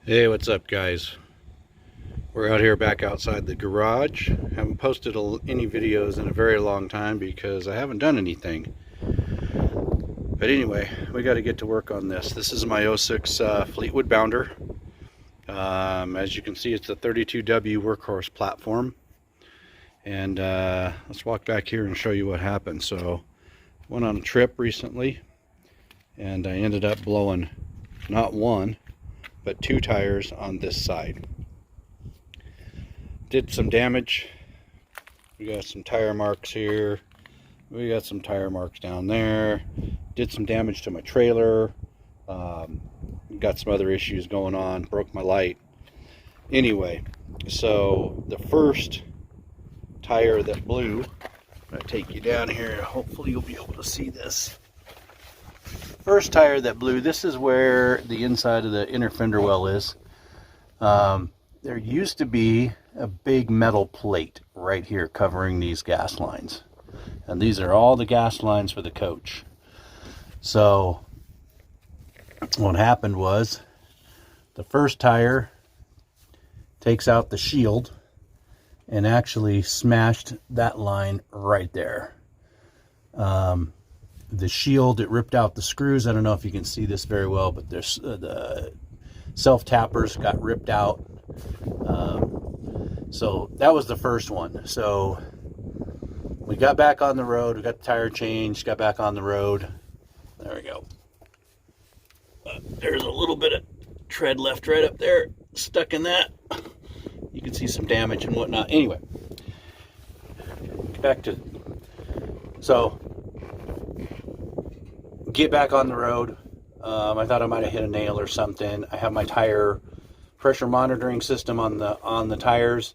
Hey, what's up, guys? We're out here back outside the garage. Haven't posted any videos in a very long time because I haven't done anything. But anyway, we got to get to work on this. This is my '06 Fleetwood Bounder. As you can see, it's a 32W workhorse platform. And let's walk back here and show you what happened. So, went on a trip recently, and I ended up blowing not one, but two tires on this side. Did some damage. We got some tire marks here. We got some tire marks down there. Did some damage to my trailer. Got some other issues going on. Broke my light. Anyway, so the first tire that blew, I'm going to take you down here. Hopefully you'll be able to see this. First tire that blew, this is where the inside of the inner fender well is. There used to be a big metal plate right here covering these gas lines. And these are all the gas lines for the coach. So what happened was the first tire takes out the shield and actually smashed that line right there. The shield, it ripped out the screws. I don't know if you can see this very well, but there's the self-tappers got ripped out. So that was the first one. So we got back on the road. We got the tire changed, got back on the road. There we go. There's a little bit of tread left right up there, stuck in that. You can see some damage and whatnot. Anyway, back to, so get back on the road. I thought I might have hit a nail or something. I have my tire pressure monitoring system on the tires.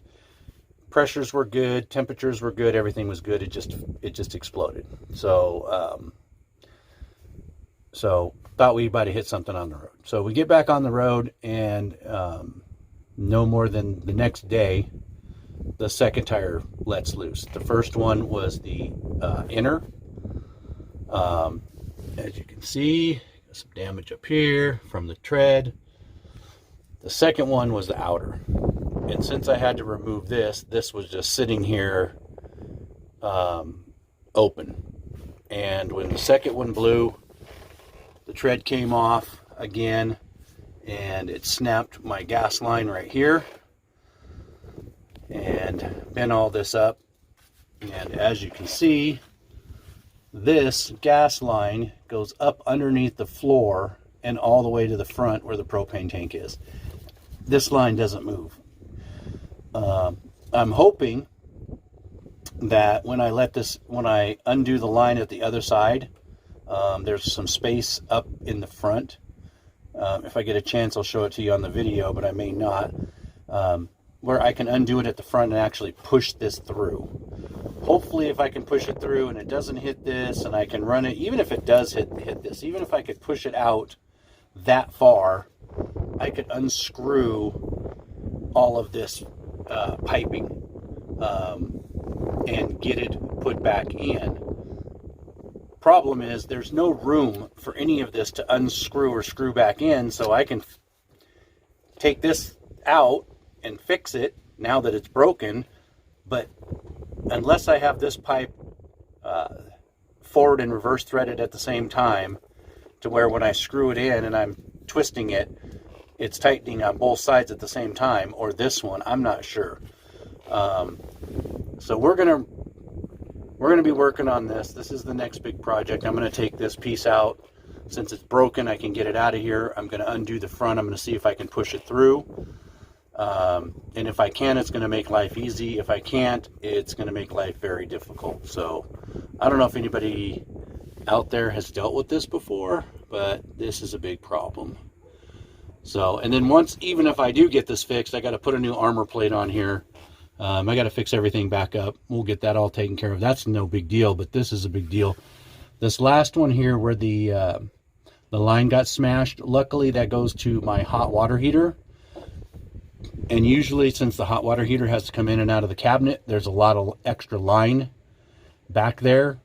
Pressures were good, temperatures were good, everything was good. It just exploded. So thought we might have hit something on the road. So we get back on the road, and no more than the next day, the second tire lets loose. The first one was the inner. As you can see, some damage up here from the tread. The second one was the outer. And since I had to remove this was just sitting here open. And when the second one blew, the tread came off again, and it snapped my gas line right here and bent all this up. And as you can see, this gas line goes up underneath the floor and all the way to the front where the propane tank is. This line doesn't move. I'm hoping that when I undo the line at the other side, there's some space up in the front. If I get a chance, I'll show it to you on the video, but I may not. Where I can undo it at the front and actually push this through. Hopefully, if I can push it through and it doesn't hit this, and I can run it, even if it does hit this, even if I could push it out that far, I could unscrew all of this piping and get it put back in. Problem is, there's no room for any of this to unscrew or screw back in, so I can take this out and fix it now that it's broken, but unless I have this pipe forward and reverse threaded at the same time, to where when I screw it in and I'm twisting it, it's tightening on both sides at the same time, or this one, I'm not sure. So we're gonna be working on this. This is the next big project. I'm gonna take this piece out. Since it's broken, I can get it out of here. I'm gonna undo the front. I'm gonna see if I can push it through. And if I can, it's gonna make life easy. If I can't, it's gonna make life very difficult. So I don't know if anybody out there has dealt with this before, but this is a big problem. So, and then even if I do get this fixed, I got to put a new armor plate on here. I got to fix everything back up. We'll get that all taken care of. That's no big deal, but this is a big deal. This last one here where the line got smashed, luckily that goes to my hot water heater. And usually, since the hot water heater has to come in and out of the cabinet, there's a lot of extra line back there.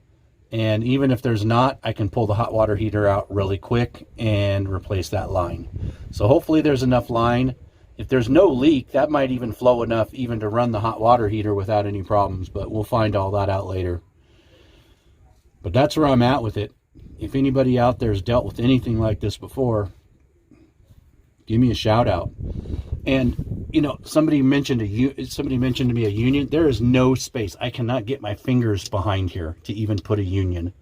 And even if there's not, I can pull the hot water heater out really quick and replace that line. So hopefully there's enough line. If there's no leak, that might even flow enough even to run the hot water heater without any problems, but we'll find all that out later. But that's where I'm at with it. If anybody out there has dealt with anything like this before, give me a shout out. And you know, somebody mentioned to me a union. There is no space. I cannot get my fingers behind here to even put a union.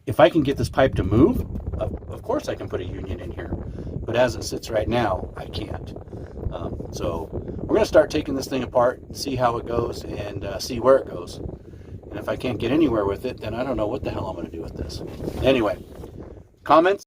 If I can get this pipe to move, of course I can put a union in here. But as it sits right now, I can't. So we're going to start taking this thing apart, see how it goes, and see where it goes. And if I can't get anywhere with it, then I don't know what the hell I'm going to do with this. Anyway, comments?